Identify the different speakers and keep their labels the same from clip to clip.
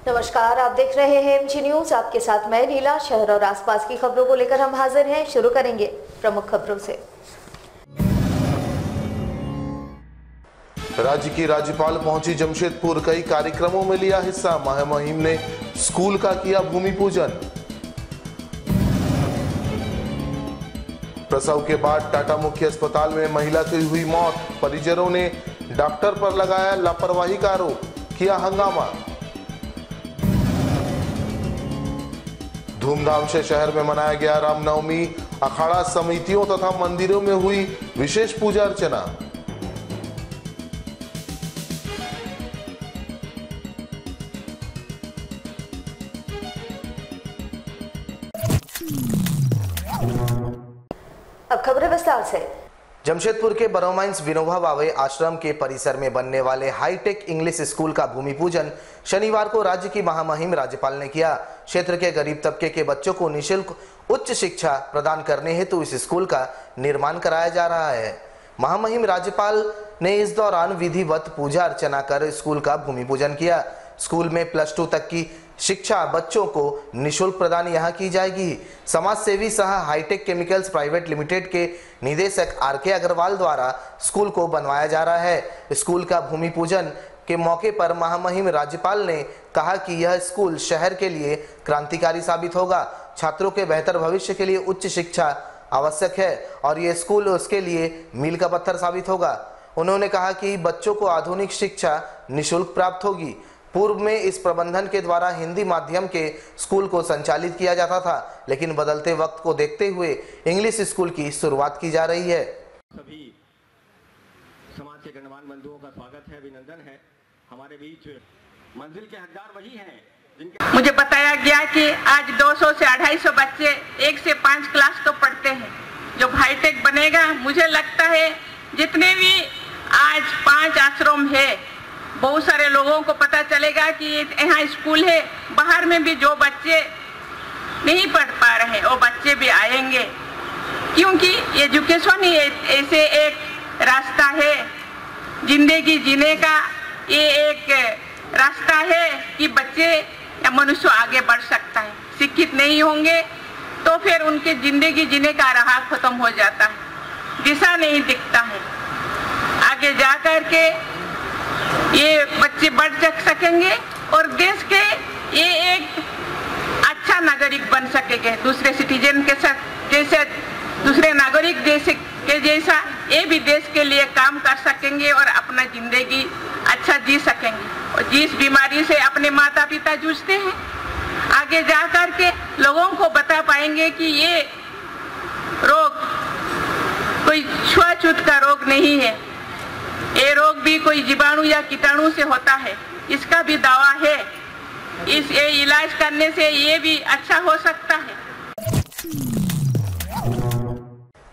Speaker 1: नमस्कार, आप देख रहे हैं एमजी न्यूज। आपके साथ मैं नीला। शहर और आसपास की खबरों को लेकर हम हाजिर हैं। शुरू करेंगे प्रमुख खबरों से।
Speaker 2: राज्य की राज्यपाल पहुंची जमशेदपुर, कई कार्यक्रमों में लिया हिस्सा। महामहिम ने स्कूल का किया भूमि पूजन। प्रसव के बाद टाटा मुख्य अस्पताल में महिला की हुई मौत, परिजनों ने डॉक्टर पर लगाया लापरवाही का आरोप, किया हंगामा। धूमधाम से शहर में मनाया गया रामनवमी, अखाड़ा समितियों तथा मंदिरों में हुई विशेष पूजा अर्चना।
Speaker 1: अब खबरें विस्तार से।
Speaker 3: जमशेदपुर के बरोमाइंस विनोबा भावे आश्रम के परिसर में बनने वाले हाईटेक इंग्लिश स्कूल का भूमि पूजन शनिवार को राज्य की महामहिम राज्यपाल ने किया। क्षेत्र के गरीब तबके के बच्चों को निःशुल्क उच्च शिक्षा प्रदान करने हेतु इस स्कूल का निर्माण कराया जा रहा है। महामहिम राज्यपाल ने इस दौरान विधिवत पूजा अर्चना कर स्कूल का भूमि पूजन किया। स्कूल में +2 तक की शिक्षा बच्चों को निःशुल्क प्रदान यहां की जाएगी। समाज सेवी सह हाईटेक केमिकल्स प्राइवेट लिमिटेड के निदेशक RK अग्रवाल द्वारा स्कूल को बनवाया जा रहा है। स्कूल का भूमि पूजन के मौके पर महामहिम राज्यपाल ने कहा कि यह स्कूल शहर के लिए क्रांतिकारी साबित होगा। छात्रों के बेहतर भविष्य के लिए उच्च शिक्षा आवश्यक है और यह स्कूल उसके लिए मील का पत्थर साबित होगा। उन्होंने कहा कि बच्चों को आधुनिक शिक्षा निःशुल्क प्राप्त होगी। पूर्व में इस प्रबंधन के द्वारा हिंदी माध्यम के स्कूल को संचालित किया जाता था, लेकिन बदलते वक्त को देखते हुए इंग्लिश स्कूल की शुरुआत की जा रही है।
Speaker 4: सभी समाज के गणमान्य बंधुओं का स्वागत है, अभिनंदन है। हमारे बीच मंजिल के हकदार वही हैं जिनके
Speaker 5: मुझे बताया गया कि आज 200 से 250 बच्चे 1 से 5 क्लास तो पढ़ते हैं। जो हाईटेक बनेगा, मुझे लगता है जितने भी आज 5 आश्रम है, बहुत सारे लोगों को पता चलेगा कि यहाँ स्कूल है। बाहर में भी जो बच्चे नहीं पढ़ पा रहे वो बच्चे भी आएंगे, क्योंकि एजुकेशन ही ऐसे एक रास्ता है जिंदगी जीने का। ये एक रास्ता है कि बच्चे या मनुष्य आगे बढ़ सकता है। शिक्षित नहीं होंगे तो फिर उनके जिंदगी जीने का राह खत्म हो जाता है, दिशा नहीं दिखता है। आगे जा कर के ये बच्चे बढ़ सकेंगे और देश के ये एक अच्छा नागरिक बन सकेंगे, दूसरे सिटीजन के साथ जैसे दूसरे नागरिक देश के जैसा ये भी देश के लिए काम कर सकेंगे और अपना जिंदगी अच्छा जी सकेंगे। और जिस बीमारी से अपने माता पिता जूझते हैं, आगे जा कर के लोगों को बता पाएंगे कि ये रोग कोई छुआछूत का रोग नहीं है, ये रोग भी कोई जीवाणु या कीटाणु से होता है, इसका भी दावा है। ये इलाज करने से ये भी अच्छा हो सकता है।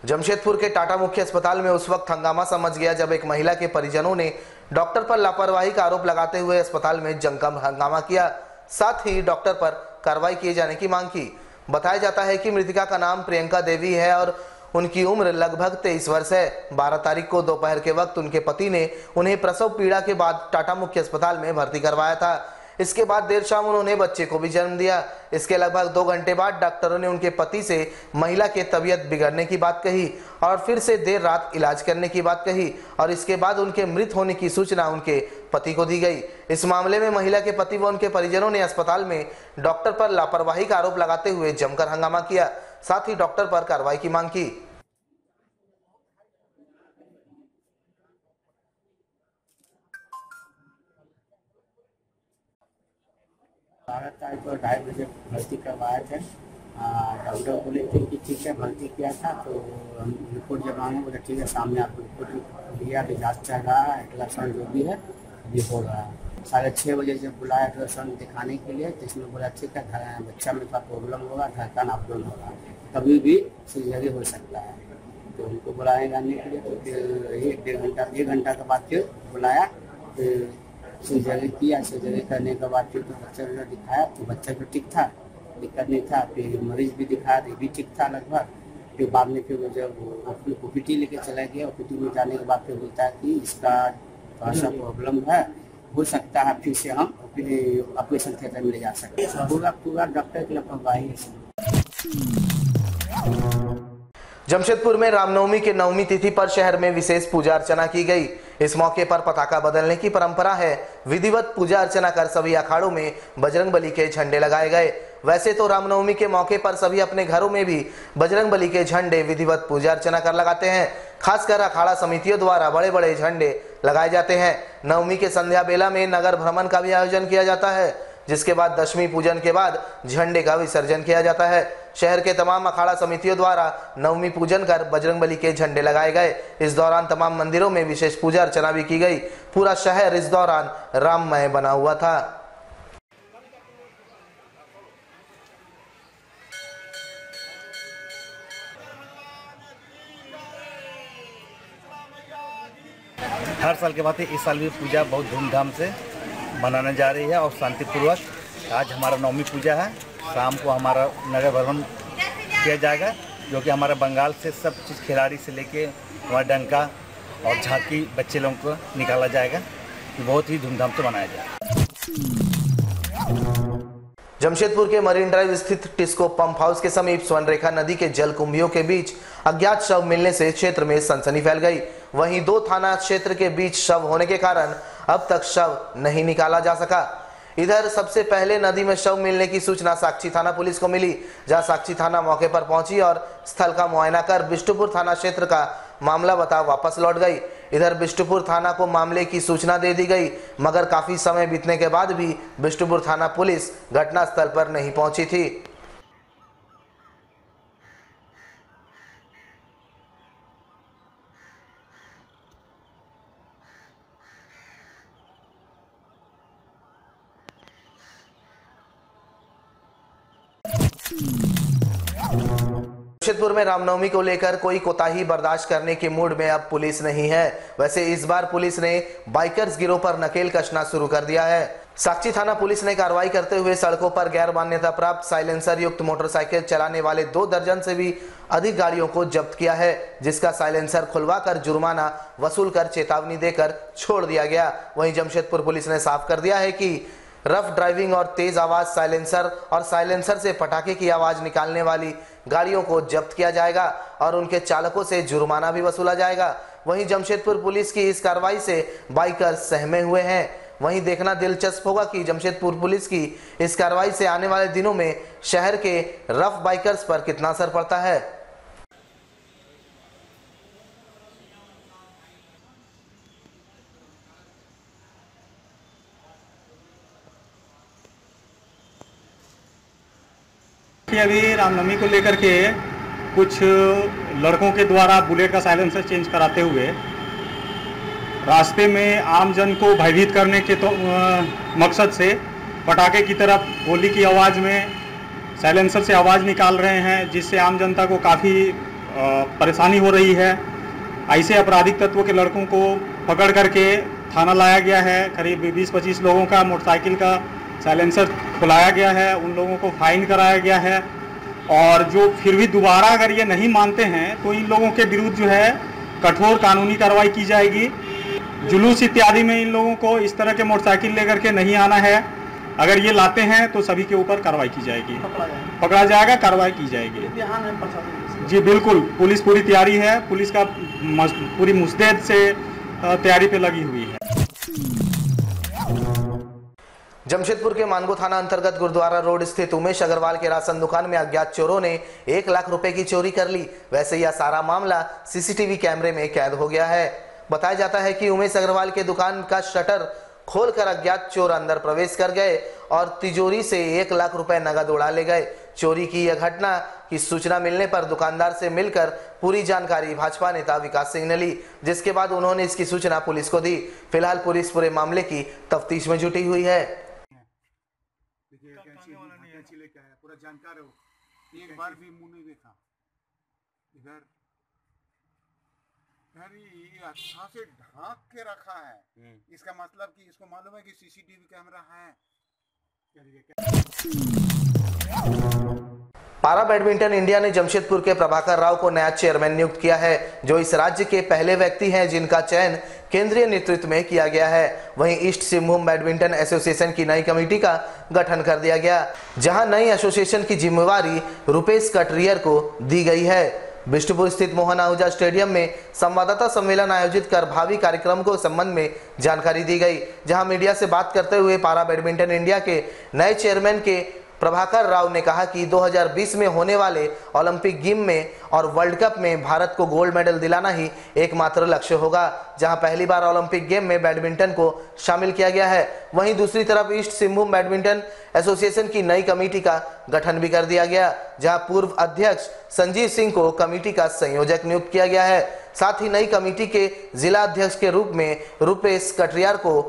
Speaker 3: जमशेदपुर के टाटा मुख्य अस्पताल में उस वक्त हंगामा समझ गया जब एक महिला के परिजनों ने डॉक्टर पर लापरवाही का आरोप लगाते हुए अस्पताल में जमकर हंगामा किया। साथ ही डॉक्टर पर कार्रवाई किए जाने की मांग की। बताया जाता है कि मृतका का नाम प्रियंका देवी है और उनकी उम्र लगभग 23 वर्ष है। 12 तारीख को दोपहर के वक्त उनके पति ने उन्हें प्रसव पीड़ा के बाद टाटा मुख्य अस्पताल में भर्ती करवाया था। इसके बाद देर शाम उन्होंने बच्चे को भी जन्म दिया। इसके लगभग 2 घंटे बाद डॉक्टरों ने उनके पति से महिला के तबीयत बिगड़ने की बात कही और फिर से देर रात इलाज करने की बात कही और इसके बाद उनके मृत होने की सूचना उनके पति को दी गई। इस मामले में महिला के पति व उनके परिजनों ने अस्पताल में डॉक्टर पर लापरवाही का आरोप लगाते हुए जमकर हंगामा किया। साथ ही डॉक्टर पर कार्रवाई की मांग की।
Speaker 6: तारीख को 2:30 बजे भर्ती करवाए थे। डॉक्टर बोले थे कि ठीक है, भर्ती किया था। तो हम रिपोर्ट जब आएंगे बोले ठीक है, सामने आपको रिपोर्ट लिया, जाँच चल रहा है, अल्ट्रासाउंड जो भी है अभी हो रहा है। 6:30 बजे जब बुलाया अल्ट्रासाउंड दिखाने के लिए, तो इसमें बोला ठीक है, बच्चा में थोड़ा प्रॉब्लम होगा, धड़कन अप डाउन होगा, कभी भी सर्जरी हो सकता है। तो उनको बुलाए जाने के लिए तो फिर 1 घंटा के बाद फिर बुलाया, फिर सर्जरी किया। सर्जरी करने के बाद फिर तो बच्चा को दिखाया, तो बच्चा तो ठीक था, दिक्कत नहीं था। फिर मरीज भी दिखाया तो भी ठीक था लगभग। फिर बाद में फिर जब OPT लेके चला गया, OPT में जाने के बाद फिर बोलता है कि इसका थोड़ा सा प्रॉब्लम है, हो सकता है फिर से हम ऑपरेशन थिएटर में ले जा सकते हैं। पूरा डॉक्टर की लापरवाही है।
Speaker 3: जमशेदपुर में रामनवमी के नवमी तिथि पर शहर में विशेष पूजा अर्चना की गई। इस मौके पर पताका बदलने की परंपरा है। विधिवत पूजा अर्चना कर सभी अखाड़ों में बजरंगबली के झंडे लगाए गए। वैसे तो रामनवमी के मौके पर सभी अपने घरों में भी बजरंगबली के झंडे विधिवत पूजा अर्चना कर लगाते हैं। खासकर अखाड़ा समितियों द्वारा बड़े बड़े झंडे लगाए जाते हैं। नवमी के संध्या बेला में नगर भ्रमण का भी आयोजन किया जाता है, जिसके बाद दशमी पूजन के बाद झंडे का विसर्जन किया जाता है। शहर के तमाम अखाड़ा समितियों द्वारा नवमी पूजन कर बजरंगबली के झंडे लगाए गए। इस दौरान तमाम मंदिरों में विशेष पूजा अर्चना भी की गई। पूरा शहर इस दौरान राममय बना हुआ था।
Speaker 7: हर साल के बाद इस साल भी पूजा बहुत धूमधाम से मनाने जा रही है और शांतिपूर्वक। आज हमारा नवमी पूजा है। शाम को हमारा नगर भ्रमण किया जाएगा, जो कि हमारा बंगाल से सब चीज़ खिलाड़ी से लेके हमारा डंका और झांकी बच्चे लोगों को निकाला जाएगा। बहुत ही धूमधाम से मनाया जाएगा।
Speaker 3: जमशेदपुर के मरीन ड्राइव स्थित टिस्को पंप हाउस के समीप स्वर्णरेखा नदी के जल कुंभियों के बीच अज्ञात शव मिलने से क्षेत्र में सनसनी फैल गई। वहीं 2 थाना क्षेत्र के बीच शव होने के कारण अब तक शव नहीं निकाला जा सका। इधर सबसे पहले नदी में शव मिलने की सूचना साक्षी थाना पुलिस को मिली, जहां साक्षी थाना मौके पर पहुंची और स्थल का मुआयना कर बिष्टुपुर थाना क्षेत्र का मामला बता वापस लौट गई। इधर बिष्टुपुर थाना को मामले की सूचना दे दी गई, मगर काफी समय बीतने के बाद भी बिष्टुपुर थाना पुलिस घटनास्थल पर नहीं पहुंची थी। जमशेदपुर में रामनवमी को लेकर कोई कोताही बर्दाश्त करने के मूड में अब पुलिस नहीं है। वैसे इस बार पुलिस ने बाइकर्स गिरोह पर नकेल कसना शुरू कर दिया है। साक्षी थाना पुलिस ने कार्रवाई करते हुए सड़कों पर गैर मान्यता प्राप्त साइलेंसर युक्त मोटरसाइकिल चलाने वाले 2 दर्जन से भी अधिक गाड़ियों को जब्त किया है, जिसका साइलेंसर खुलवाकर जुर्माना वसूल कर चेतावनी देकर छोड़ दिया गया। वहीं जमशेदपुर पुलिस ने साफ कर दिया है कि रफ ड्राइविंग और तेज आवाज साइलेंसर और साइलेंसर से पटाखे की आवाज निकालने वाली गाड़ियों को जब्त किया जाएगा और उनके चालकों से जुर्माना भी वसूला जाएगा। वहीं जमशेदपुर पुलिस की इस कार्रवाई से बाइकर्स सहमे हुए हैं। वहीं देखना दिलचस्प होगा कि जमशेदपुर पुलिस की इस कार्रवाई से आने वाले दिनों में शहर के रफ बाइकर्स पर कितना असर पड़ता है।
Speaker 8: अभी रामनवमी को लेकर के कुछ लड़कों के द्वारा बुलेट का साइलेंसर चेंज कराते हुए रास्ते में आम जन को भयभीत करने के मकसद से पटाखे की तरफ गोली की आवाज़ में साइलेंसर से आवाज़ निकाल रहे हैं, जिससे आम जनता को काफ़ी परेशानी हो रही है। ऐसे आपराधिक तत्वों के लड़कों को पकड़ करके थाना लाया गया है। करीब 20-25 लोगों का मोटरसाइकिल का साइलेंसर खुलाया गया है, उन लोगों को फाइन कराया गया है। और जो फिर भी दोबारा अगर ये नहीं मानते हैं तो इन लोगों के विरुद्ध जो है कठोर कानूनी कार्रवाई की जाएगी। जुलूस इत्यादि में इन लोगों को इस तरह के मोटरसाइकिल लेकर के नहीं आना है। अगर ये लाते हैं तो सभी के ऊपर कार्रवाई की जाएगी, पकड़ा जाएगा, कार्रवाई की जाएगी। जी बिल्कुल, पुलिस पूरी तैयारी है, पुलिस का पूरी मुस्तैद से तैयारी पे लगी हुई है।
Speaker 3: जमशेदपुर के मानगो थाना अंतर्गत गुरुद्वारा रोड स्थित उमेश अग्रवाल के राशन दुकान में अज्ञात चोरों ने 1 लाख रुपए की चोरी कर ली। वैसे यह सारा मामला सीसीटीवी कैमरे में कैद हो गया है। बताया जाता है कि उमेश अग्रवाल के दुकान का शटर खोलकर अज्ञात चोर अंदर प्रवेश कर गए और तिजोरी से 1 लाख रुपए नगद उड़ा ले गए। चोरी की यह घटना की सूचना मिलने पर दुकानदार से मिलकर पूरी जानकारी भाजपा नेता विकास सिंह ने ली, जिसके बाद उन्होंने इसकी सूचना पुलिस को दी। फिलहाल पुलिस पूरे मामले की तफ्तीश में जुटी हुई है।
Speaker 9: पूरा जानकार हो, एक बार भी मुंह नहीं देखा इधर। ये अच्छा से ढांक के रखा है, इसका मतलब कि इसको मालूम है कि सीसीटीवी कैमरा है।
Speaker 3: पारा बैडमिंटन इंडिया ने जमशेदपुर के प्रभाकर राव को नया चेयरमैन नियुक्त किया है, जो इस राज्य के पहले व्यक्ति हैं जिनका चयन केंद्रीय नेतृत्व में किया गया है। वहीं ईस्ट सिंहभूम बैडमिंटन एसोसिएशन की नई कमेटी का गठन कर दिया गया, जहां नई एसोसिएशन की जिम्मेवारी रुपेश कटरियर को दी गई है। बिष्टुपुर स्थित मोहन आहूजा स्टेडियम में संवाददाता सम्मेलन आयोजित कर भावी कार्यक्रम को संबंध में जानकारी दी गई, जहां मीडिया से बात करते हुए पारा बैडमिंटन इंडिया के नए चेयरमैन के प्रभाकर राव ने कहा कि 2020 में होने वाले ओलंपिक गेम में और वर्ल्ड कप में भारत को गोल्ड मेडल दिलाना ही एकमात्र लक्ष्य होगा, जहां पहली बार ओलंपिक गेम में बैडमिंटन को शामिल किया गया है। वहीं दूसरी तरफ ईस्ट सिंहभूम बैडमिंटन एसोसिएशन की नई कमेटी का गठन भी कर दिया गया, जहां पूर्व अध्यक्ष संजीव सिंह को कमेटी का संयोजक नियुक्त किया गया है। साथ ही नई कमेटी के जिला अध्यक्ष के रूप में रुपेश कटरियर को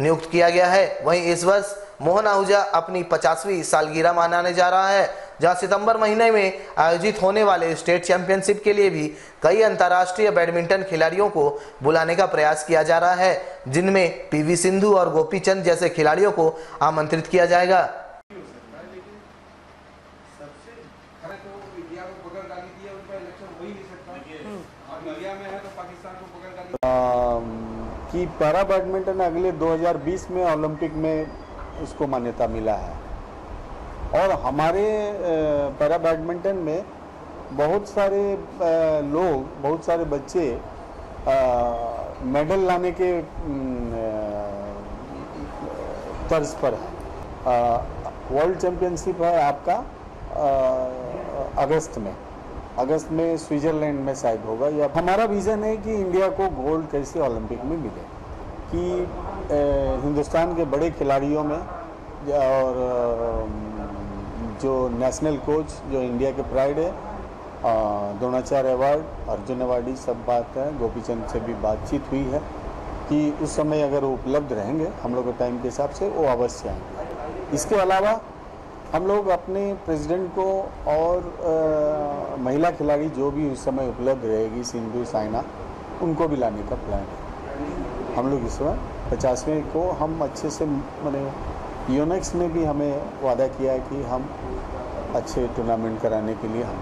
Speaker 3: नियुक्त किया गया है। वहीं इस वर्ष मोहन आहूजा अपनी 50वीं सालगिरह मनाने जा रहा है, जहां सितंबर महीने में आयोजित होने वाले स्टेट चैंपियनशिप के लिए भी कई अंतर्राष्ट्रीय बैडमिंटन खिलाड़ियों को बुलाने का प्रयास किया जा रहा है, जिनमें पीवी सिंधु और गोपीचंद जैसे खिलाड़ियों को आमंत्रित किया जाएगा।
Speaker 10: कि पैरा बैडमिंटन अगले 2020 में ओलंपिक में उसको मान्यता मिला है और हमारे पैरा बैडमिंटन में बहुत सारे लोग, बहुत सारे बच्चे मेडल लाने के तर्ज पर है। वर्ल्ड चैंपियनशिप है आपका अगस्त में स्विट्जरलैंड में शायद होगा। या हमारा विज़न है कि इंडिया को गोल्ड कैसे ओलंपिक में मिले, कि हिंदुस्तान के बड़े खिलाड़ियों में और जो नेशनल कोच जो इंडिया के प्राइड है, द्रोणाचार्य अवार्ड, अर्जुन अवार्ड, सब बात है। गोपीचंद से भी बातचीत हुई है कि उस समय अगर वो उपलब्ध रहेंगे हम लोग के टाइम के हिसाब से वो अवश्य आएंगे। इसके अलावा हम लोग अपने प्रेसिडेंट को और महिला खिलाड़ी जो भी उस समय उपलब्ध रहेगी, सिंधु, साइना, उनको भी लाने का प्लान है। हम लोग इस समय 50वें को हम अच्छे से मैंने यूनिक्स में भी हमें वादा किया है कि हम अच्छे टूर्नामेंट कराने के लिए हम।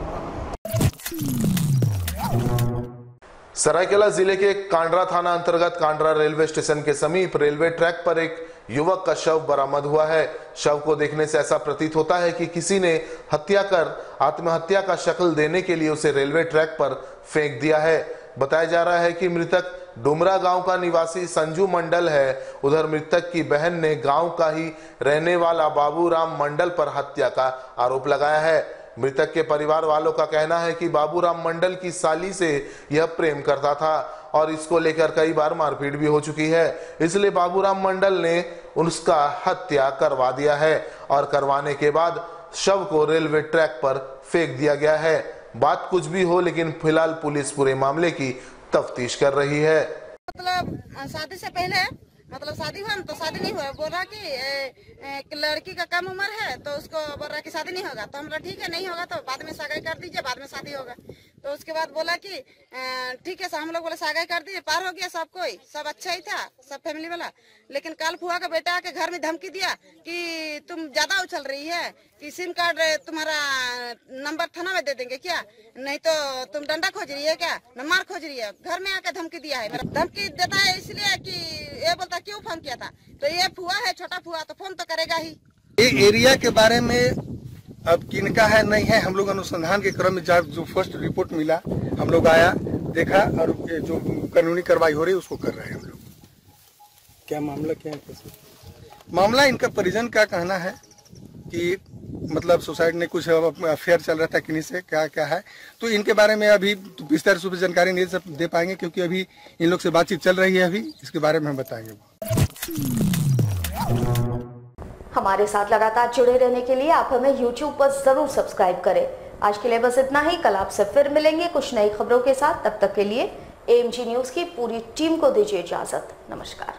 Speaker 2: सरायकेला जिले के कांड्रा थाना अंतर्गत कांड्रा रेलवे स्टेशन के समीप रेलवे ट्रैक पर एक युवक का शव बरामद हुआ है। शव को देखने से ऐसा प्रतीत होता है कि किसी ने हत्या कर आत्महत्या का शक्ल देने के लिए उसे रेलवे ट्रैक पर फेंक दिया है। बताया जा रहा है कि मृतक डुमरा गांव का निवासी संजू मंडल है। उधर मृतक की बहन ने गांव का ही रहने वाला बाबूराम मंडल पर हत्या का आरोप लगाया है। मृतक के परिवार वालों का कहना है कि बाबूराम मंडल की साली से यह प्रेम करता था और इसको लेकर कई बार मारपीट भी हो चुकी है, इसलिए बाबूराम मंडल ने उसका हत्या करवा दिया है और करवाने के बाद शव को रेलवे ट्रैक पर फेंक दिया गया है। बात कुछ भी हो, लेकिन फिलहाल पुलिस पूरे मामले की तफ्तीश कर रही है।
Speaker 11: मतलब शादी से पहले मतलब शादी हुआ तो शादी नहीं हुआ, बोल रहा कि लड़की का कम उम्र है तो उसको बोल रहा कि शादी नहीं होगा। तो हमरा ठीक है, नहीं होगा तो बाद में सगाई कर दीजिए, बाद में शादी होगा। तो उसके बाद बोला कि ठीक है, हम लोग बोले सगाई कर दीजिए। पार हो गया सब कोई, सब अच्छा ही था, सब फैमिली वाला। लेकिन कल फुआ का बेटा आके घर में धमकी दिया कि तुम ज्यादा उछल रही है, कि सिम कार्ड तुम्हारा नंबर थाना में दे देंगे क्या, नहीं तो तुम डंडा खोज रही है क्या, न मार खोज रही है। घर में आके धमकी दिया है। धमकी देता है इसलिए कि ये बोलता क्यों फोन किया था, तो ये फुआ है, छोटा फुआ, तो फोन तो करेगा ही।
Speaker 12: ये एरिया के बारे में अब किनका है नहीं है, हम लोग अनुसंधान के क्रम में जो फर्स्ट रिपोर्ट मिला हम लोग आया, देखा और जो कानूनी कार्रवाई हो रही है उसको कर रहे हैं हम लोग।
Speaker 10: क्या मामला क्या है?
Speaker 12: मामला इनका परिजन का कहना है कि मतलब सुसाइड ने कुछ अफेयर चल रहा था किन्हीं से, क्या क्या है, तो इनके बारे में अभी विस्तार से जानकारी नहीं दे पाएंगे क्योंकि अभी इन लोग से बातचीत चल रही है। अभी इसके बारे में हम बताएंगे।
Speaker 1: हमारे साथ लगातार जुड़े रहने के लिए आप हमें YouTube पर जरूर सब्सक्राइब करें। आज के लिए बस इतना ही। कल आपसे फिर मिलेंगे कुछ नई खबरों के साथ। तब तक के लिए AMG न्यूज की पूरी टीम को दीजिए इजाजत। नमस्कार।